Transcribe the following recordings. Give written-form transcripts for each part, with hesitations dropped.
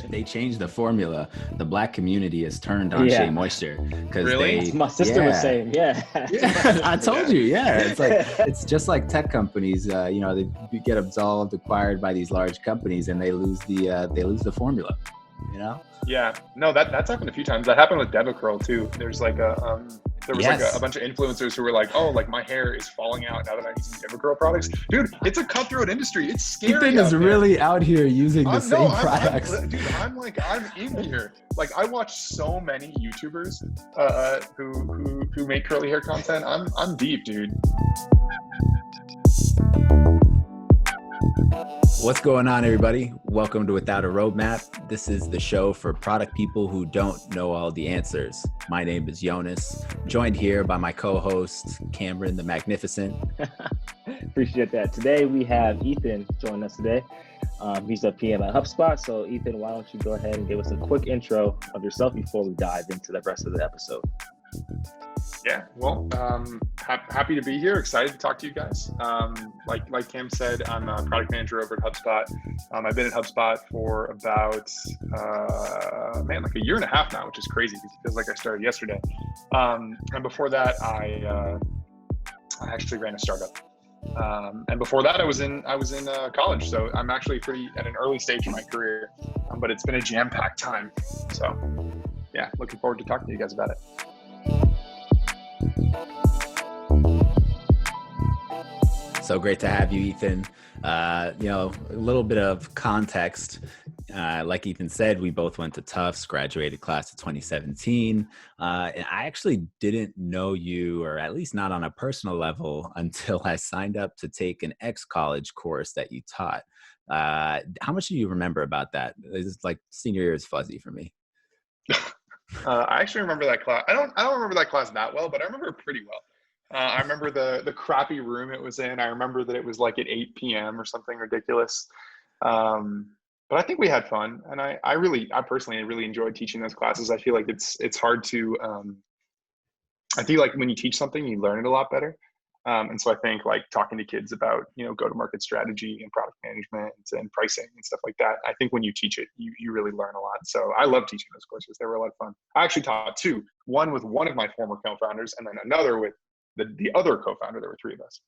They changed the formula. The black community has turned on Shea Moisture because Really? they. My sister was saying, Yeah, I told you. Yeah, it's just like tech companies. They get absolved, acquired by these large companies, and they lose the formula. Yeah, no, that's happened a few times. That happened with DevaCurl too. There's like a bunch of influencers who were like, oh, like my hair is falling out now that I'm using DevaCurl products. Dude, it's a cutthroat industry. It's scary. Ethan is really out here using the same products. I'm in here. Like I watch so many YouTubers who make curly hair content. I'm deep, dude. What's going on, everybody? Welcome to Without a Roadmap. This is the show for product people who don't know all the answers. My name is Yonas, joined here by my co-host, Cameron the Magnificent. Appreciate that. Today we have Ethan joining us today. He's a PM at Hubspot. So Ethan, why don't you go ahead and give us a quick intro of yourself before we dive into the rest of the episode. Yeah, well, happy to be here. Excited to talk to you guys. Like Cam said, I'm a product manager over at HubSpot. I've been at HubSpot for about, like a year and a half now, which is crazy because it feels like I started yesterday. And before that, I actually ran a startup. And before that, I was in college. So I'm actually pretty at an early stage in my career, but it's been a jam-packed time. So yeah, looking forward to talking to you guys about it. So great to have you, Ethan. A little bit of context. Like Ethan said, we both went to Tufts, graduated class of 2017. And I actually didn't know you, or at least not on a personal level, until I signed up to take an ex-college course that you taught. How much do you remember about that? It's like senior year is fuzzy for me. I actually remember that class. I don't remember that class that well, but I remember it pretty well. I remember the crappy room it was in. I remember that it was like at 8 p.m. or something ridiculous. But I think we had fun, and I personally really enjoyed teaching those classes. I feel like it's hard to. I feel like when you teach something, you learn it a lot better. And so I think like talking to kids about go-to-market strategy and product management and pricing and stuff like that. I think when you teach it, you really learn a lot. So I love teaching those courses. They were a lot of fun. I actually taught two. One with one of my former co-founders, and then another with the other co-founder. There were three of us.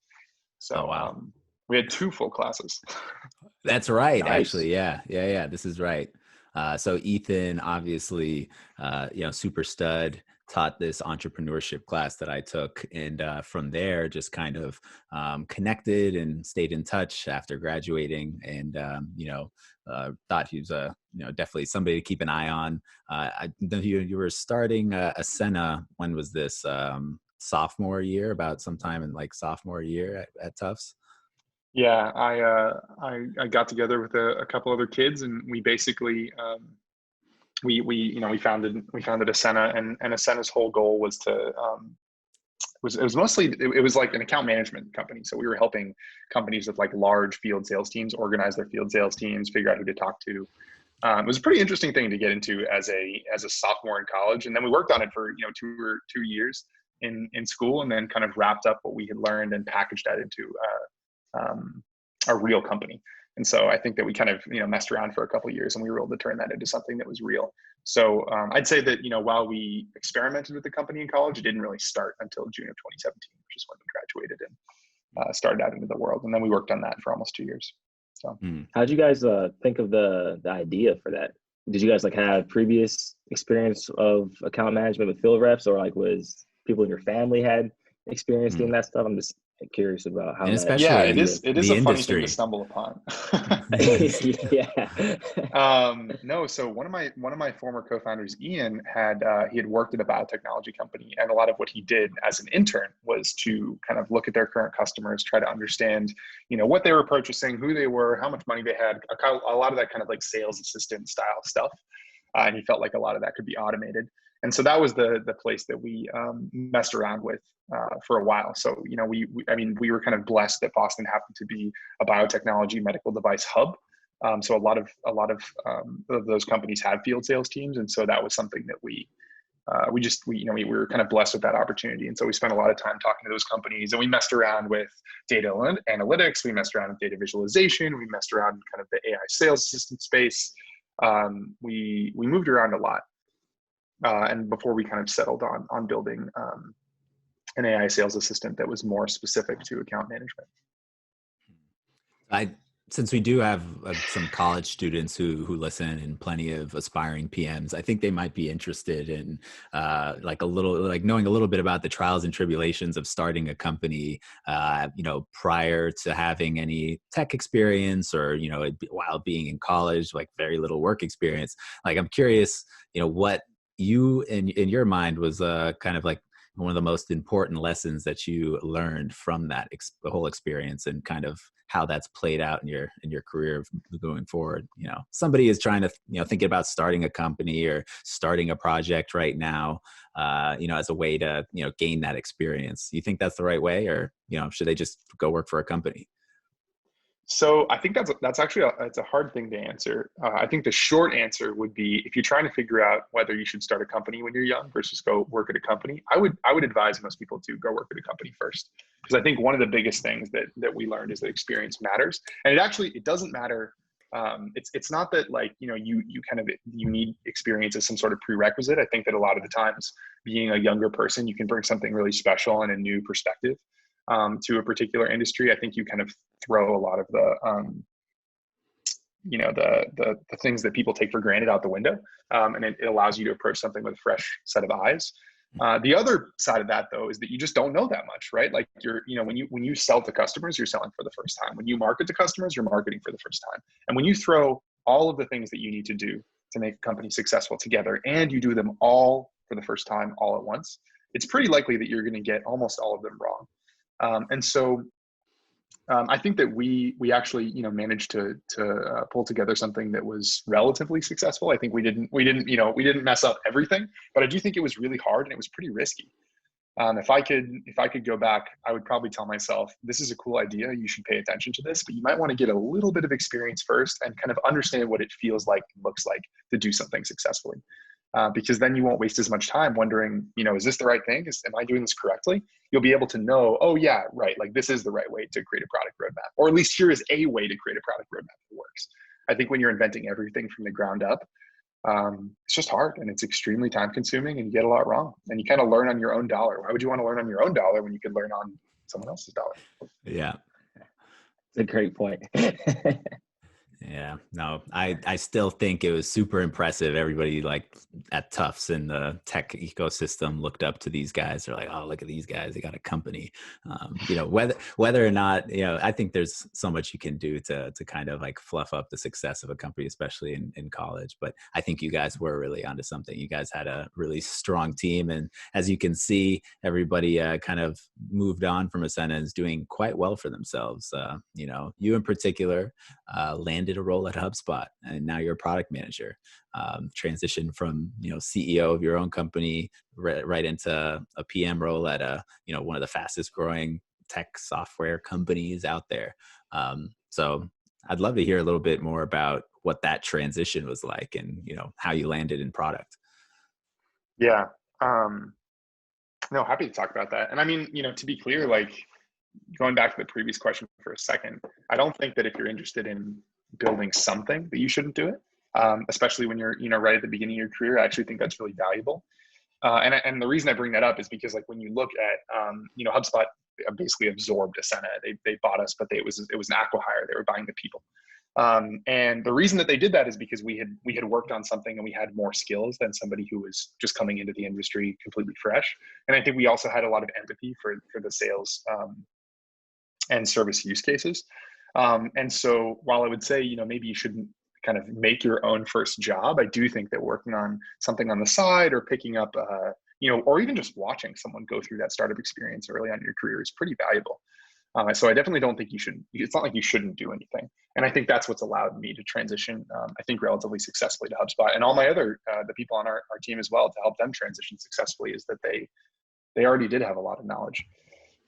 So wow. We had two full classes. That's right. Nice. Actually. Yeah. This is right. So Ethan, obviously, super stud, taught this entrepreneurship class that I took. And from there, just kind of connected and stayed in touch after graduating, and, thought he was definitely somebody to keep an eye on. I know you were starting Ascena. When was this? Sophomore year, about sometime in like sophomore year at Tufts. Yeah, I got together with a couple other kids, and we basically we founded Ascena, and Ascena's whole goal was to it was like an account management company. So we were helping companies with like large field sales teams organize their field sales teams, figure out who to talk to. It was a pretty interesting thing to get into as a sophomore in college, and then we worked on it for 2 years in school, and then kind of wrapped up what we had learned and packaged that into a real company. And so I think that we kind of messed around for a couple of years, and we were able to turn that into something that was real. So I'd say that while we experimented with the company in college, it didn't really start until June of 2017, which is when we graduated and started out into the world. And then we worked on that for almost 2 years. So how did you guys think of the idea for that? Did you guys like have previous experience of account management with field reps, or like was people in your family had experience doing that stuff? I'm just curious about how. And especially, it is a funny thing to stumble upon. No, so one of my former co-founders, Ian, he had worked at a biotechnology company, and a lot of what he did as an intern was to kind of look at their current customers, try to understand what they were purchasing, who they were, how much money they had, a lot of that kind of like sales assistant style stuff, and he felt like a lot of that could be automated. And so that was the place that we messed around with for a while. So, we were kind of blessed that Boston happened to be a biotechnology medical device hub. So a lot of those companies have field sales teams. And so that was something that we were kind of blessed with that opportunity. And so we spent a lot of time talking to those companies, and we messed around with data analytics. We messed around with data visualization. We messed around in kind of the AI sales assistant space. we moved around a lot. And before we kind of settled on building an AI sales assistant that was more specific to account management. Since we do have some college students who listen and plenty of aspiring PMs, I think they might be interested in knowing a little bit about the trials and tribulations of starting a company, prior to having any tech experience or, while being in college, like very little work experience. Like, I'm curious, what you in your mind was kind of like one of the most important lessons that you learned from that the whole experience, and kind of how that's played out in your career going forward. Somebody is trying to, thinking about starting a company or starting a project right now, as a way to, gain that experience. You think that's the right way, or, should they just go work for a company? So I think that's actually it's a hard thing to answer. I think the short answer would be, if you're trying to figure out whether you should start a company when you're young versus go work at a company, I would advise most people to go work at a company first, because I think one of the biggest things that we learned is that experience matters, and it doesn't matter. It's not that, like, you need experience as some sort of prerequisite. I think that a lot of the times, being a younger person, you can bring something really special and a new perspective to a particular industry. I think you kind of throw a lot of the things that people take for granted out the window, and it allows you to approach something with a fresh set of eyes. The other side of that, though, is that you just don't know that much, right? Like, when you sell to customers, you're selling for the first time. When you market to customers, you're marketing for the first time. And when you throw all of the things that you need to do to make a company successful together, and you do them all for the first time, all at once, it's pretty likely that you're going to get almost all of them wrong. And so I think that we actually, managed to pull together something that was relatively successful. I think we didn't mess up everything, but I do think it was really hard and it was pretty risky. If I could go back, I would probably tell myself, this is a cool idea, you should pay attention to this, but you might want to get a little bit of experience first and kind of understand what it feels like, looks like to do something successfully. Because then you won't waste as much time wondering, is this the right thing? Am I doing this correctly? You'll be able to know, oh yeah, right, like this is the right way to create a product roadmap, or at least here is a way to create a product roadmap that works. I think when you're inventing everything from the ground up, it's just hard, and it's extremely time consuming, and you get a lot wrong, and you kind of learn on your own dollar. Why would you want to learn on your own dollar when you could learn on someone else's dollar? Yeah. It's a great point. Yeah, no, I still think it was super impressive. Everybody like at Tufts in the tech ecosystem looked up to these guys. They're like, oh, look at these guys. They got a company. Whether or not, I think there's so much you can do to kind of like fluff up the success of a company, especially in college. But I think you guys were really onto something. You guys had a really strong team. And as you can see, everybody kind of moved on from Ascena and is doing quite well for themselves. You in particular landed a role at HubSpot, and now you're a product manager. Transition from CEO of your own company right into a PM role at one of the fastest growing tech software companies out there. So I'd love to hear a little bit more about what that transition was like, and how you landed in product. Yeah. No, happy to talk about that. And I mean, to be clear, like, going back to the previous question for a second, I don't think that if you're interested in building something that you shouldn't do it, especially when you're right at the beginning of your career. I actually think that's really valuable, and the reason I bring that up is because, like, when you look at HubSpot basically absorbed Ascena. They bought us, but it was an acqui-hire. They were buying the people, and the reason that they did that is because we had worked on something and we had more skills than somebody who was just coming into the industry completely fresh. And I think we also had a lot of empathy for the sales and service use cases. And so while I would say, maybe you shouldn't kind of make your own first job, I do think that working on something on the side or picking up, or even just watching someone go through that startup experience early on in your career is pretty valuable. So I definitely don't think you should. It's not like you shouldn't do anything. And I think that's what's allowed me to transition, I think, relatively successfully to HubSpot, and all my other, the people on our team as well, to help them transition successfully, is that they already did have a lot of knowledge.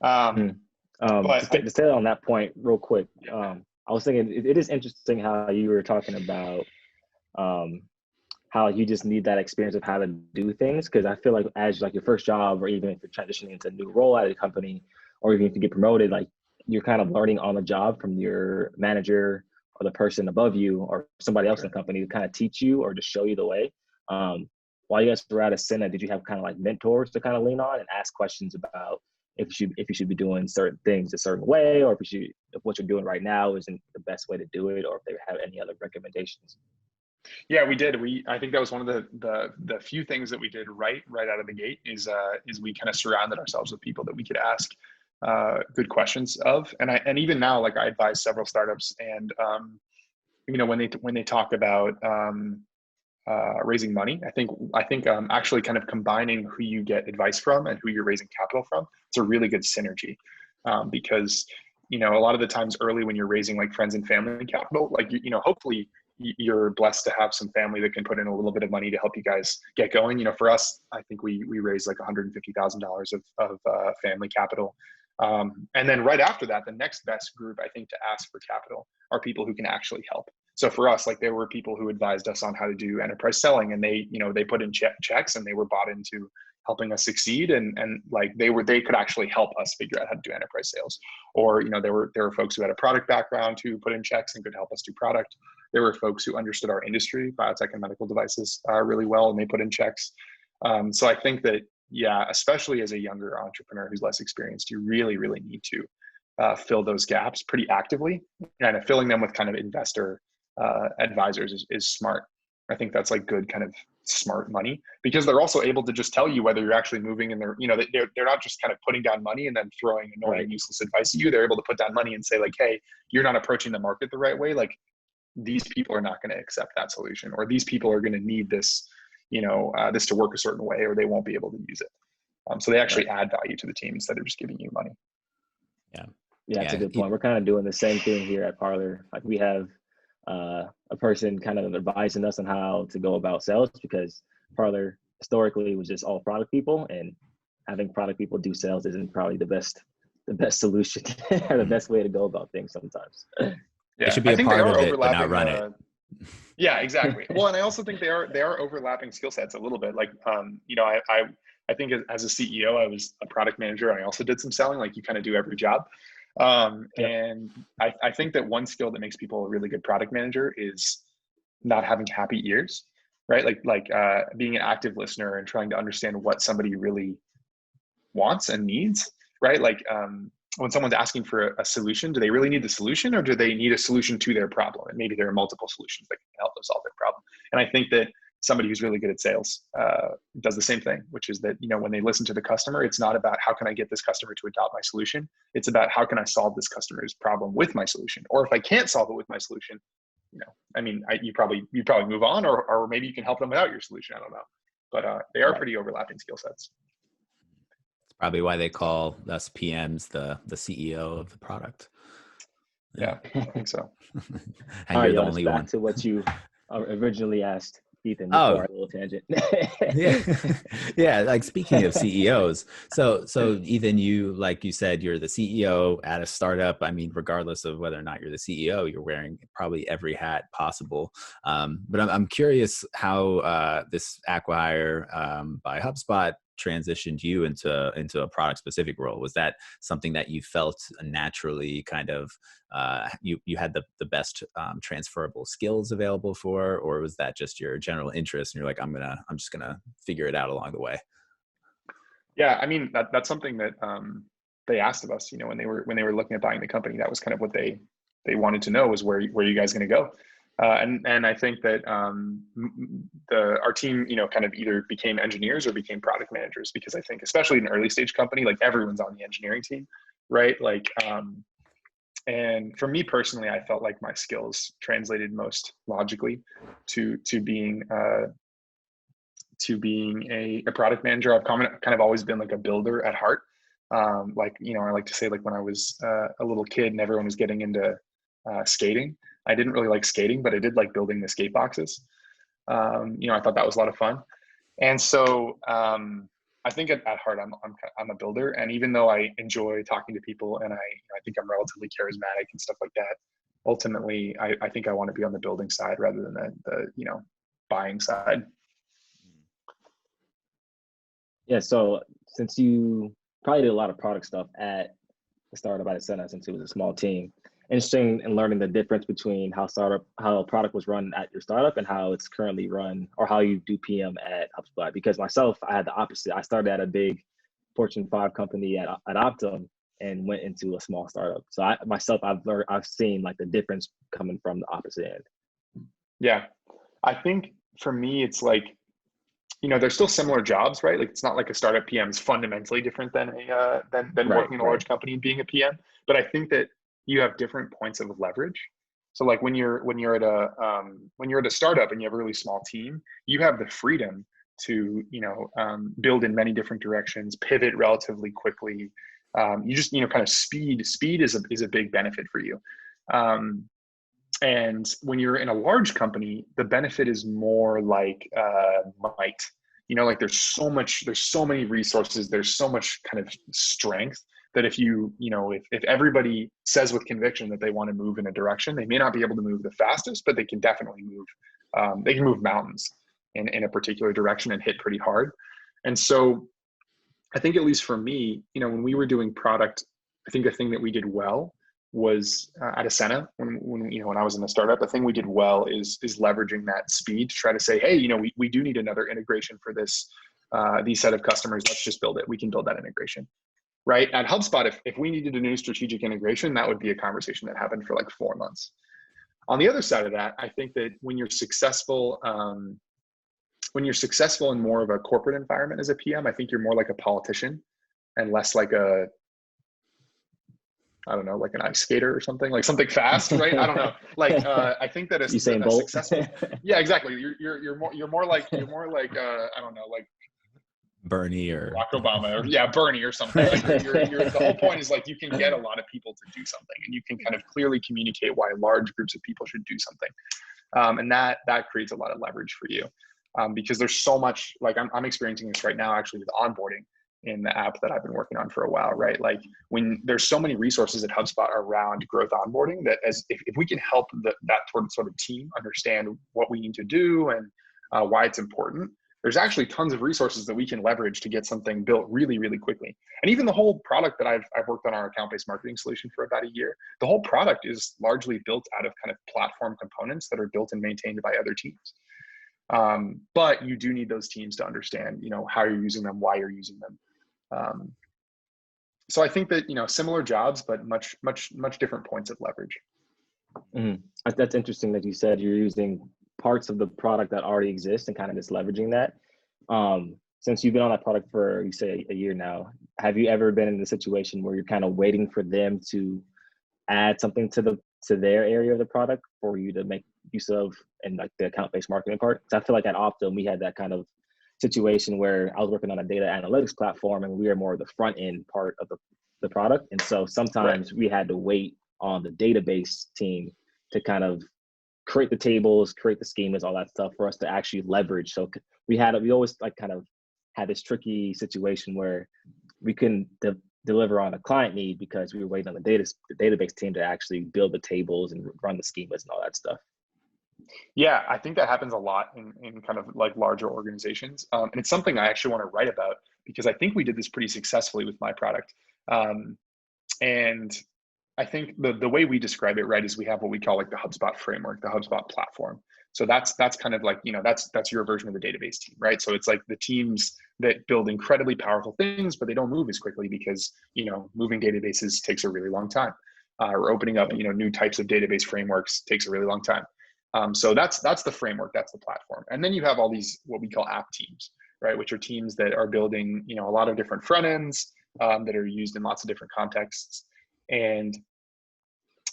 To stay on that point real quick, I was thinking it is interesting how you were talking about how you just need that experience of how to do things, because I feel like as like your first job, or even if you're transitioning into a new role at a company, or even if you get promoted, like you're kind of learning on the job from your manager or the person above you or somebody else in the company to kind of teach you or to show you the way. While you guys were at Ascena, did you have kind of like mentors to kind of lean on and ask questions about if you should be doing certain things a certain way, or if what you're doing right now isn't the best way to do it, or if they have any other recommendations? Yeah, we did. I think that was one of the few things that we did right out of the gate is we kind of surrounded ourselves with people that we could ask good questions of. And even now, like I advise several startups, and when they talk about raising money, I think actually kind of combining who you get advice from and who you're raising capital from, it's a really good synergy, because a lot of the times early when you're raising like friends and family capital, like hopefully you're blessed to have some family that can put in a little bit of money to help you guys get going. For us, I think we raised like $150,000 of family capital. And then right after that, the next best group, I think, to ask for capital are people who can actually help. So for us, like there were people who advised us on how to do enterprise selling, and they put in checks and they were bought into helping us succeed. And like they could actually help us figure out how to do enterprise sales. Or, there were folks who had a product background who put in checks and could help us do product. There were folks who understood our industry, biotech and medical devices, really well, and they put in checks. So I think that, yeah, especially as a younger entrepreneur who's less experienced, you really, really need to fill those gaps pretty actively, and filling them with kind of investor advisors is smart. I think that's like good kind of smart money, because they're also able to just tell you whether you're actually moving, and they're not just kind of putting down money and then throwing annoying, useless advice at you. They're able to put down money and say like, hey, you're not approaching the market the right way. Like these people are not going to accept that solution, or these people are going to need this, this to work a certain way, or they won't be able to use it. So they actually add value to the team instead of just giving you money. Yeah, that's a good point. We're kind of doing the same thing here at Parlor. Like we have a person kind of advising us on how to go about sales, because Parlor historically was just all product people, and having product people do sales isn't probably the best solution or the best way to go about things sometimes. Yeah, they should be a part of it, but not run it. Yeah, exactly. Well, and I also think they are overlapping skill sets a little bit. Like, I think as a CEO, I was a product manager. I also did some selling. Like you kind of do every job. And I think that one skill that makes people a really good product manager is not having happy ears, right? Like being an active listener and trying to understand what somebody really wants and needs, right? Like when someone's asking for a solution, do they really need the solution, or do they need a solution to their problem? And maybe there are multiple solutions that can help them solve their problem. And I think that somebody who's really good at sales does the same thing, which is that, when they listen to the customer, it's not about how can I get this customer to adopt my solution. It's about how can I solve this customer's problem with my solution? Or if I can't solve it with my solution, you probably move on, or maybe you can help them without your solution. I don't know, but they are pretty overlapping skill sets. Probably why they call us PMs the CEO of the product. Yeah, I think so. And you're the only one. Back to what you originally asked Ethan before our little tangent. Yeah. Like speaking of CEOs, so Ethan, like you said, you're the CEO at a startup. I mean, regardless of whether or not you're the CEO, you're wearing probably every hat possible. But I'm curious how this acqui-hire by Hubspot transitioned you into a product specific role. Was that something that you felt naturally kind of you had the best transferable skills available for, or was that just your general interest and you're like, I'm just gonna figure it out along the way? Yeah, I mean that's something that they asked of us, when they were looking at buying the company. That was kind of what they wanted to know, was where you guys going to go. And I think that our team, kind of either became engineers or became product managers, because I think especially in an early stage company, like everyone's on the engineering team, right? Like, and for me personally, I felt like my skills translated most logically to being a product manager. I've kind of always been like a builder at heart. I like to say, like when I was a little kid and everyone was getting into skating, I didn't really like skating, but I did like building the skate boxes. I thought that was a lot of fun. And so I think at heart, I'm a builder. And even though I enjoy talking to people, and I think I'm relatively charismatic and stuff like that, ultimately, I think I want to be on the building side rather than the buying side. Yeah. So since you probably did a lot of product stuff at the startup at Ascena, since it was a small team, interesting in learning the difference between how a product was run at your startup and how it's currently run, or how you do PM at HubSpot. Because myself, I had the opposite. I started at a big Fortune 5 company at Optum and went into a small startup. So I've seen like the difference coming from the opposite end. Yeah, I think for me, it's like, there's still similar jobs, right? Like it's not like a startup PM is fundamentally different than working in a large company and being a PM. But I think that you have different points of leverage. So like when you're at a startup and you have a really small team, you have the freedom to build in many different directions, pivot relatively quickly. You just kind of speed is a big benefit for you. And when you're in a large company, the benefit is more like might. Like there's so many resources, there's so much kind of strength that if everybody says with conviction that they want to move in a direction, they may not be able to move the fastest, but they can definitely move. They can move mountains in a particular direction and hit pretty hard. And so I think, at least for me, when we were doing product, I think the thing that we did well was at Ascena, when I was in the startup, the thing we did well is leveraging that speed to try to say, hey, we do need another integration for these set of customers. Let's just build it. We can build that integration, right? At HubSpot, if we needed a new strategic integration, that would be a conversation that happened for like 4 months. On the other side of that, I think that when you're successful in more of a corporate environment as a PM, I think you're more like a politician and less like like an ice skater or something, like something fast, right? I don't know. Like, I think that a successful, yeah, exactly. You're more like, I don't know, like Bernie or Barack Obama, or Bernie or something. Like the whole point is like, you can get a lot of people to do something, and you can kind of clearly communicate why large groups of people should do something. And that creates a lot of leverage for you. Because there's so much, like I'm experiencing this right now, actually, with onboarding in the app that I've been working on for a while, right? Like when there's so many resources at HubSpot around growth onboarding, that if we can help that sort of team understand what we need to do and why it's important, there's actually tons of resources that we can leverage to get something built really, really quickly. And even the whole product that I've worked on, our account-based marketing solution, for about a year, the whole product is largely built out of kind of platform components that are built and maintained by other teams. But you do need those teams to understand, how you're using them, why you're using them. So I think that, similar jobs, but much different points of leverage. Mm-hmm. That's interesting that you said you're using parts of the product that already exist and kind of just leveraging that. Since you've been on that product for, you say, a year now, have you ever been in a situation where you're kind of waiting for them to add something to their area of the product for you to make use of, and like the account-based marketing part? Because I feel like at Optum, we had that kind of situation where I was working on a data analytics platform, and we are more of the front end part of the product. And so sometimes we had to wait on the database team to kind of create the tables, create the schemas, all that stuff for us to actually leverage. So we always like kind of had this tricky situation where we couldn't deliver on a client need because we were waiting on the database team to actually build the tables and run the schemas and all that stuff. Yeah, I think that happens a lot in kind of like larger organizations. And it's something I actually want to write about, because I think we did this pretty successfully with my product. And I think the way we describe it, right, is we have what we call like the HubSpot framework, the HubSpot platform. So that's kind of like, that's your version of the database team, right? So it's like the teams that build incredibly powerful things, but they don't move as quickly because, moving databases takes a really long time. Or opening up, new types of database frameworks takes a really long time. So that's the framework, that's the platform. And then you have all these, what we call app teams, right? Which are teams that are building, a lot of different front ends that are used in lots of different contexts. And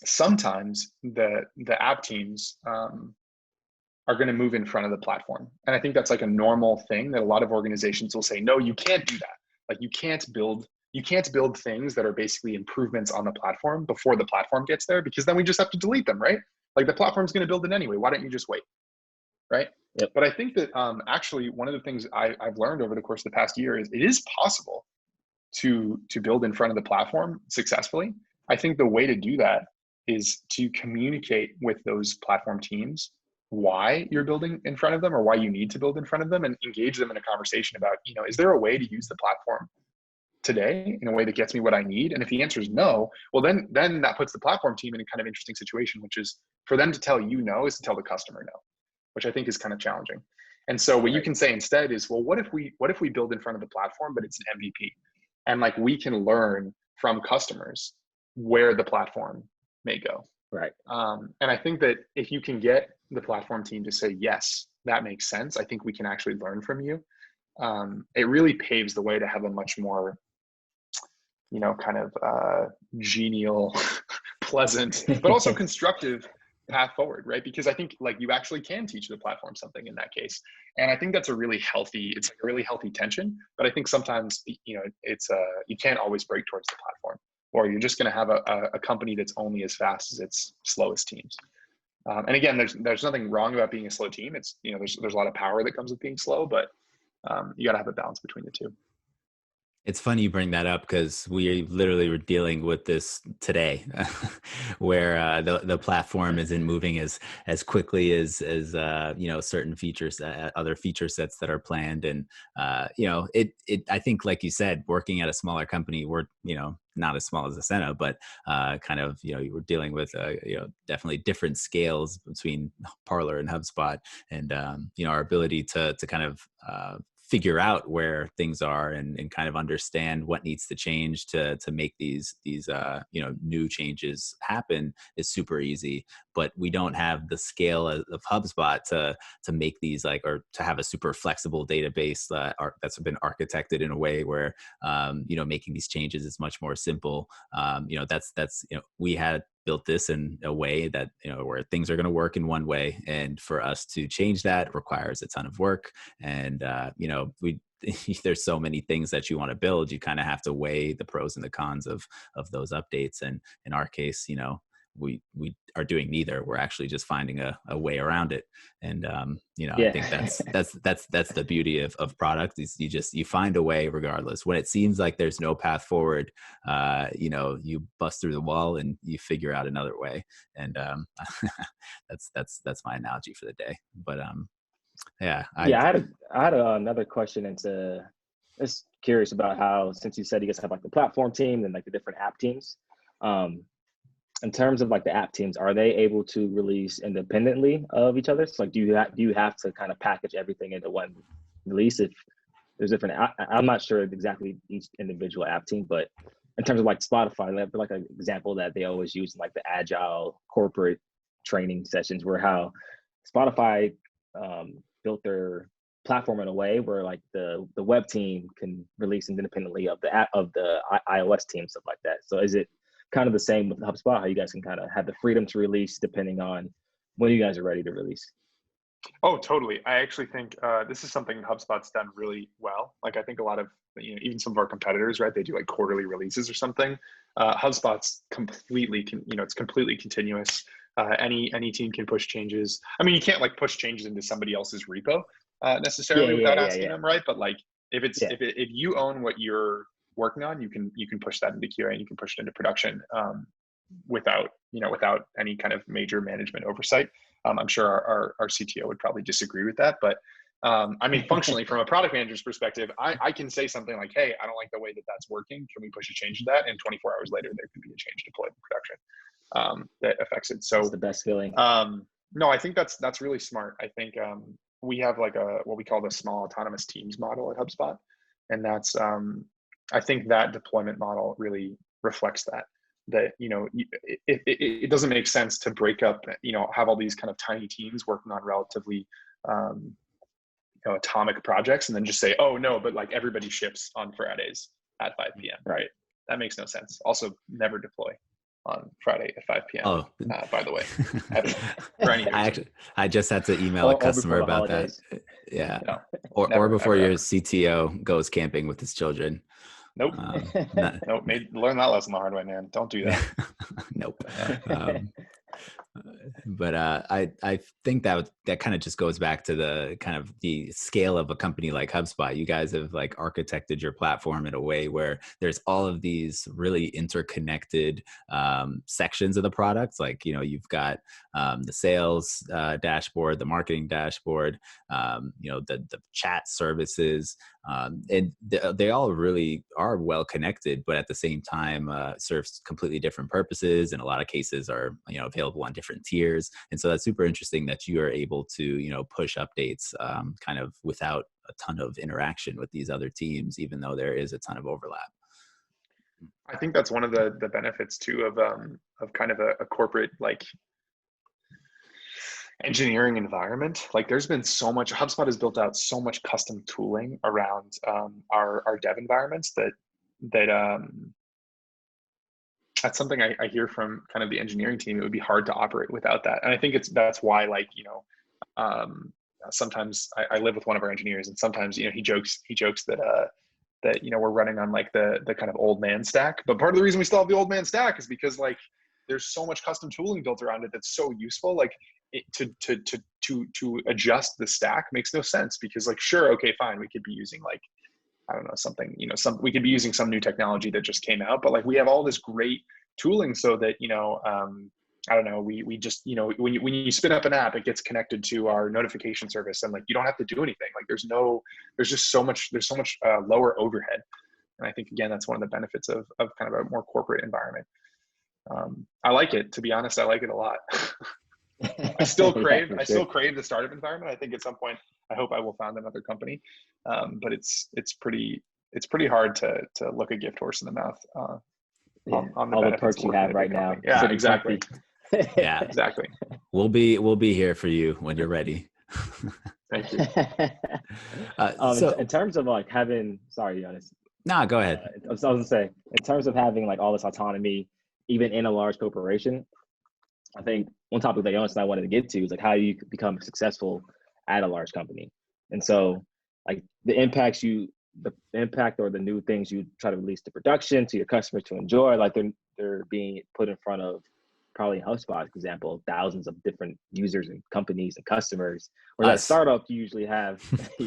sometimes the app teams are going to move in front of the platform. And I think that's like a normal thing that a lot of organizations will say, no, you can't do that. Like you can't build things that are basically improvements on the platform before the platform gets there, because then we just have to delete them, right? Like the platform's going to build it anyway. Why don't you just wait, right? Yep. But I think that actually one of the things I've learned over the course of the past year is it is possible to build in front of the platform successfully. I think the way to do that is to communicate with those platform teams why you're building in front of them, or why you need to build in front of them, and engage them in a conversation about, is there a way to use the platform today in a way that gets me what I need? And if the answer is no, well, then that puts the platform team in a kind of interesting situation, which is for them to tell you no is to tell the customer no, which I think is kind of challenging. And so what you can say instead is, well, what if we build in front of the platform, but it's an MVP, and like we can learn from customers where the platform may go. Right. And I think that if you can get the platform team to say, yes, that makes sense, I think we can actually learn from you. It really paves the way to have a much more, kind of genial, pleasant, but also constructive path forward, right? Because I think like you actually can teach the platform something in that case. And I think that's it's like a really healthy tension, but I think sometimes, it's you can't always break towards the platform, or you're just going to have a company that's only as fast as its slowest teams. And again, there's nothing wrong about being a slow team. It's, there's a lot of power that comes with being slow, but you got to have a balance between the two. It's funny you bring that up because we literally were dealing with this today, where the platform isn't moving as quickly as certain features, other feature sets that are planned, and I think, like you said, working at a smaller company, we're not as small as Ascena, but kind of you were dealing with definitely different scales between Parlor and HubSpot, and our ability to kind of figure out where things are and kind of understand what needs to change to make these new changes happen is super easy. But we don't have the scale of HubSpot to make these or to have a super flexible database that's been architected in a way where making these changes is much more simple. We had built this in a way that where things are going to work in one way, and for us to change that requires a ton of work. And there's so many things that you want to build, you kind of have to weigh the pros and the cons of those updates. And in our case, we are doing neither. We're actually just finding a way around it. And I think that's the beauty of product, is you find a way regardless. When it seems like there's no path forward, you bust through the wall and you figure out another way. And that's my analogy for the day. But I had another question into. Just curious about how, since you said you guys have like the platform team and like the different app teams. In terms of like the app teams, are they able to release independently of each other? So like, do you have to kind of package everything into one release if there's different? I'm not sure exactly each individual app team, but in terms of like Spotify, they have like an example that they always use in like the agile corporate training sessions, where how Spotify built their platform in a way where like the web team can release independently of the iOS team, stuff like that. So is it kind of the same with HubSpot, how you guys can kind of have the freedom to release depending on when you guys are ready to release? Oh, totally. I actually think this is something HubSpot's done really well. Like I think a lot of, even some of our competitors, right, they do like quarterly releases or something. HubSpot's completely, it's completely continuous. Any team can push changes. I mean, you can't like push changes into somebody else's repo necessarily without asking them, right? But like if you own what you're working on, you can push that into QA and you can push it into production without any kind of major management oversight. I'm sure our CTO would probably disagree with that, but I mean, functionally from a product manager's perspective, I can say something like, hey, I don't like the way that that's working. Can we push a change to that? And 24 hours later, there could be a change deployed in production that affects it. So that's the best feeling. No, I think that's really smart. I think we have like what we call the small autonomous teams model at HubSpot. And that's, I think that deployment model really reflects that, it doesn't make sense to break up, have all these kind of tiny teams working on relatively, atomic projects and then just say, oh no, but like everybody ships on Fridays at 5 p.m. Right? That makes no sense. Also, never deploy on Friday at 5 p.m. Oh, by the way, for any reason. I just had to email a customer about that. Yeah. No, or before your CTO goes camping with his children. Nope. Nope. Learn that lesson the hard way, man. Don't do that. Nope. But I think that kind of just goes back to the kind of the scale of a company like HubSpot. You guys have like architected your platform in a way where there's all of these really interconnected sections of the product. Like, you know, you've got the sales dashboard, the marketing dashboard, you know, the chat services, and they all really are well connected, but at the same time serves completely different purposes. In a lot of cases are, you know, available on different tiers. And so that's super interesting that you are able to, you know, push updates kind of without a ton of interaction with these other teams, even though there is a ton of overlap. I think that's one of the benefits too of kind of a corporate like engineering environment. Like there's been so much, HubSpot has built out so much custom tooling around our dev environments that that's something I hear from kind of the engineering team. It would be hard to operate without that. And I think that's why, like, you know, sometimes I live with one of our engineers, and sometimes, you know, he jokes that, you know, we're running on like the kind of old man stack. But part of the reason we still have the old man stack is because like there's so much custom tooling built around it that's so useful. Like to adjust the stack makes no sense, because like, sure, okay, fine, we could be using like, I don't know, something, you know, we could be using some new technology that just came out, but like we have all this great tooling so that, you know, I don't know, we just, you know, when you spin up an app, it gets connected to our notification service, and like you don't have to do anything. Like there's just so much lower overhead. And I think, again, that's one of the benefits of kind of a more corporate environment. I like it, to be honest. I like it a lot. I still crave the startup environment. I think at some point, I hope I will found another company. But it's pretty hard to look a gift horse in the mouth on the all the perks you have right now. Yeah, exactly. Yeah, exactly. We'll be here for you when you're ready. Thank you. So in terms of like having, sorry, Yonas. No, go ahead. I was gonna say, in terms of having like all this autonomy, even in a large corporation, I think one topic that Yonas and I wanted to get to is like how you become successful at a large company. And so like the impact or the new things you try to release to production to your customers to enjoy, like they're being put in front of, probably HubSpot example, thousands of different users and companies and customers. Whereas at startup, you usually have, you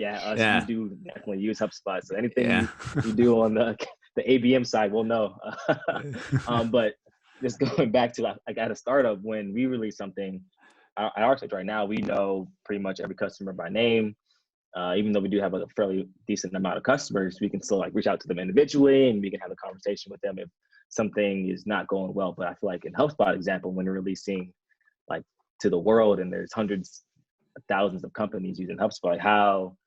do definitely use HubSpot. So anything you do on the ABM side, we'll know. But just going back to like at a startup, when we release something, at Architect right now, we know pretty much every customer by name. Even though we do have a fairly decent amount of customers, we can still like reach out to them individually, and we can have a conversation with them if something is not going well. But I feel like in HubSpot example, when you're releasing like to the world and there's hundreds of thousands of companies using HubSpot, how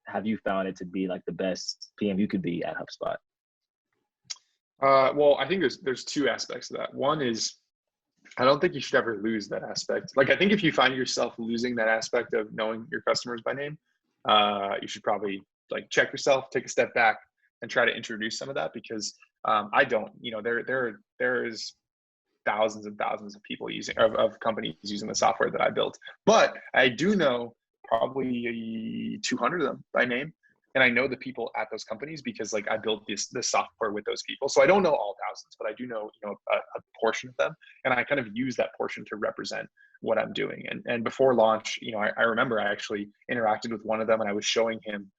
have you found it to be like the best PM you could be at HubSpot? Well, I think there's two aspects of that. One is, I don't think you should ever lose that aspect. Like, I think if you find yourself losing that aspect of knowing your customers by name, you should probably like check yourself, take a step back, and try to introduce some of that, because I don't, you know, there is thousands and thousands of people of companies using the software that I built, but I do know probably 200 of them by name. And I know the people at those companies because like I built this software with those people. So I don't know all thousands, but I do know, you know, a portion of them. And I kind of use that portion to represent what I'm doing. And before launch, you know, I remember I actually interacted with one of them, and I was showing him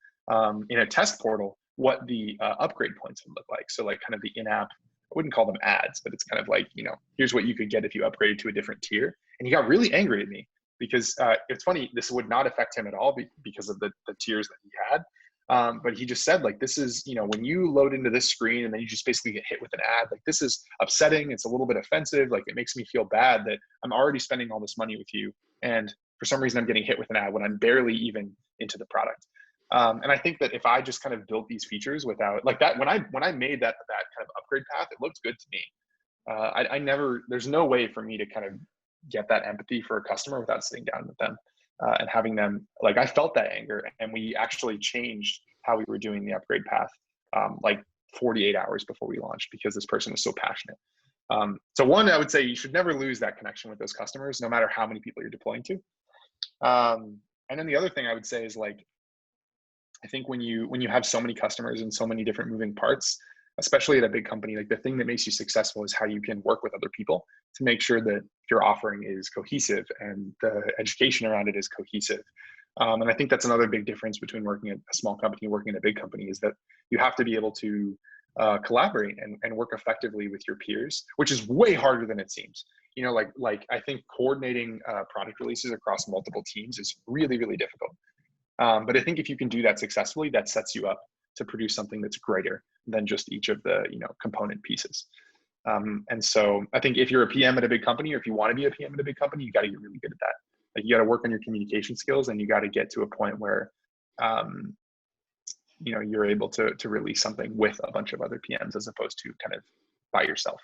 in a test portal what the upgrade points would look like. So like kind of the in-app, I wouldn't call them ads, but it's kind of like, you know, here's what you could get if you upgraded to a different tier. And he got really angry at me because it's funny, this would not affect him at all because of the tiers that he had. But he just said, like, this is, you know, when you load into this screen and then you just basically get hit with an ad, like this is upsetting. It's a little bit offensive. Like it makes me feel bad that I'm already spending all this money with you, and for some reason I'm getting hit with an ad when I'm barely even into the product. And I think that if I just kind of built these features without like that, when I made that kind of upgrade path, it looked good to me. There's no way for me to kind of get that empathy for a customer without sitting down with them. And having them, like, I felt that anger, and we actually changed how we were doing the upgrade path like 48 hours before we launched, because this person was so passionate. So one, I would say you should never lose that connection with those customers, no matter how many people you're deploying to. And then the other thing I would say is, like, I think when you have so many customers and so many different moving parts, especially at a big company, like the thing that makes you successful is how you can work with other people to make sure that your offering is cohesive and the education around it is cohesive. And I think that's another big difference between working at a small company and working at a big company, is that you have to be able to collaborate and work effectively with your peers, which is way harder than it seems. You know, like I think coordinating product releases across multiple teams is really, really difficult. But I think if you can do that successfully, that sets you up to produce something that's greater than just each of the, you know, component pieces. And so I think if you're a PM at a big company, or if you want to be a PM at a big company, you got to get really good at that. Like, you got to work on your communication skills, and you got to get to a point where, you know, you're able to release something with a bunch of other PMs as opposed to kind of by yourself.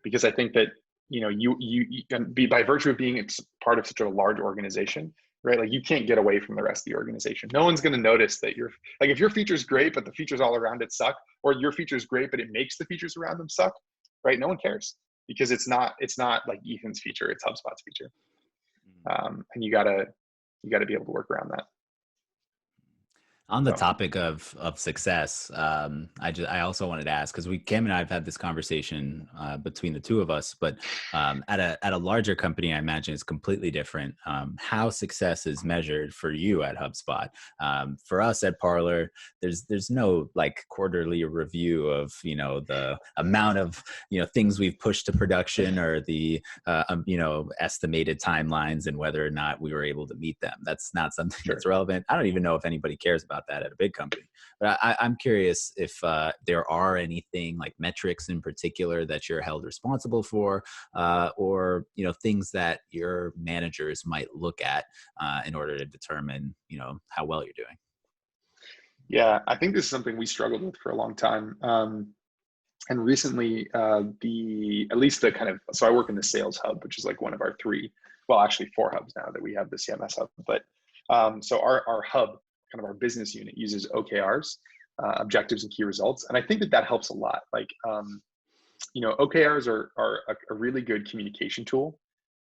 Because I think that, you know, you can be, by virtue of being part of such a large organization, right? Like, you can't get away from the rest of the organization. No one's going to notice that you're like, if your feature's great, but the features all around it suck, or your feature's great, but it makes the features around them suck, right? No one cares, because it's not like Ethan's feature, it's HubSpot's feature. And you gotta be able to work around that. On the topic of success, I also wanted to ask, because Cam and I have had this conversation between the two of us, but at a larger company, I imagine it's completely different. How success is measured for you at HubSpot. For us at Parlor, there's no like quarterly review of, you know, the amount of, you know, things we've pushed to production, or the you know, estimated timelines and whether or not we were able to meet them. That's not something that's relevant. I don't even know if anybody cares about that at a big company. But I'm curious if there are anything like metrics in particular that you're held responsible for, or, you know, things that your managers might look at in order to determine, you know, how well you're doing. Yeah, I think this is something we struggled with for a long time. And recently, at least the kind of, so I work in the sales hub, which is like one of our actually 4 hubs now that we have the CMS hub. But so our hub, kind of our business unit, uses OKRs, objectives and key results. And I think that helps a lot. Like, you know, OKRs are a really good communication tool.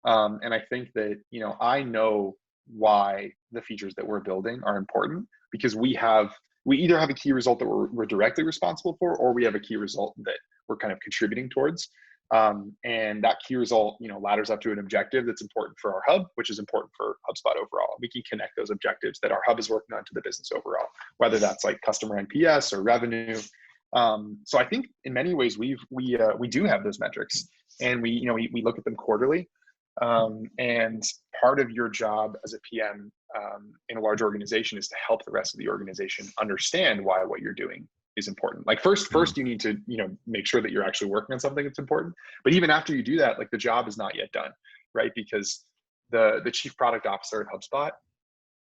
And I think that, you know, I know why the features that we're building are important, because we either have a key result that we're directly responsible for, or we have a key result that we're kind of contributing towards. And that key result, you know, ladders up to an objective that's important for our hub, which is important for HubSpot overall. We can connect those objectives that our hub is working on to the business overall, whether that's like customer NPS or revenue. So I think in many ways we do have those metrics, and we look at them quarterly. And part of your job as a PM in a large organization is to help the rest of the organization understand why what you're doing is important. Like first you need to, you know, make sure that you're actually working on something that's important. But even after you do that, like the job is not yet done, right? Because the chief product officer at HubSpot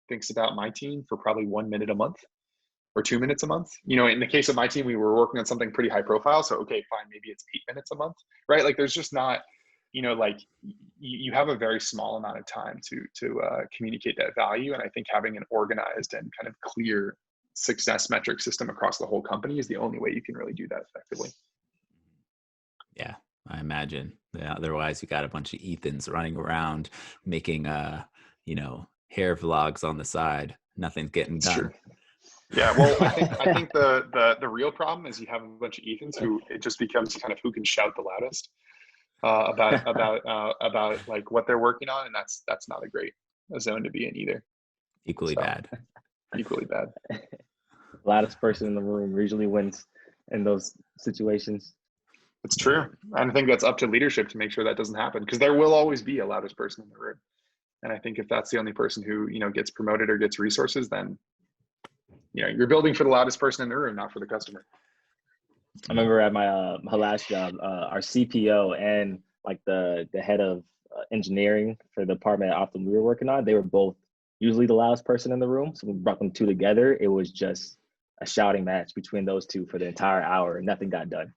thinks about my team for probably 1 minute a month or 2 minutes a month. You know, in the case of my team, we were working on something pretty high profile. So, okay, fine, maybe it's 8 minutes a month, right? Like there's just not, you know, like you have a very small amount of time to communicate that value. And I think having an organized and kind of clear success metric system across the whole company is the only way you can really do that effectively. Yeah, I imagine. Yeah, otherwise you got a bunch of Ethans running around making you know, hair vlogs on the side. Nothing's getting done. True. Yeah, well, I think the real problem is you have a bunch of Ethans who it just becomes kind of who can shout the loudest about like what they're working on, and that's not a great zone to be in either. Equally bad. Loudest person in the room usually wins in those situations. It's true. And I think that's up to leadership to make sure that doesn't happen, because there will always be a loudest person in the room. And I think if that's the only person who, you know, gets promoted or gets resources, then, you know, you're building for the loudest person in the room, not for the customer. I remember at my last job, our CPO and like the head of engineering for the department Optum we were working on, they were both usually the loudest person in the room. So we brought them two together. It was just a shouting match between those two for the entire hour, and nothing got done.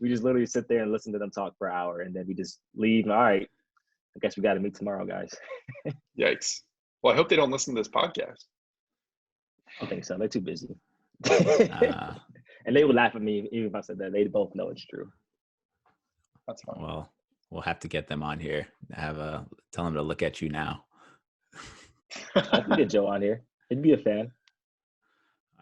We just literally sit there and listen to them talk for an hour, and then we just leave. All right, I guess we got to meet tomorrow, guys. Yikes. Well, I hope they don't listen to this podcast. I don't think so. They're too busy. And they would laugh at me even if I said that. They both know it's true. That's fine. Well, we'll have to get them on here. Tell them to look at you now. I can get Joe on here. He'd be a fan.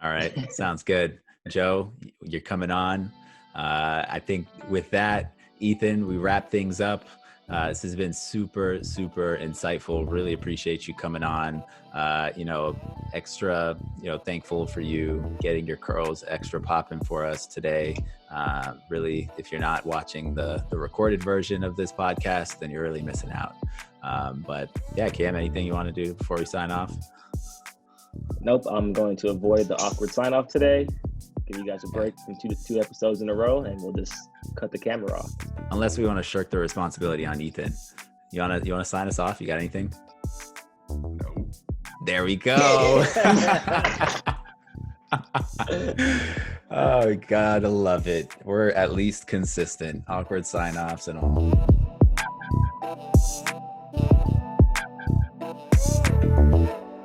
All right. Sounds good. Joe, you're coming on. I think with that, Ethan, we wrap things up. This has been super, super insightful. Really appreciate you coming on. Extra, thankful for you getting your curls extra popping for us today. Really, if you're not watching the recorded version of this podcast, then you're really missing out. But yeah, Cam, anything you want to do before we sign off? Nope, I'm going to avoid the awkward sign off today. Give you guys a break from two episodes in a row, and we'll just cut the camera off. Unless we want to shirk the responsibility on Ethan. You wanna sign us off? You got anything? No. There we go. Oh God, I love it. We're at least consistent. Awkward sign offs and all.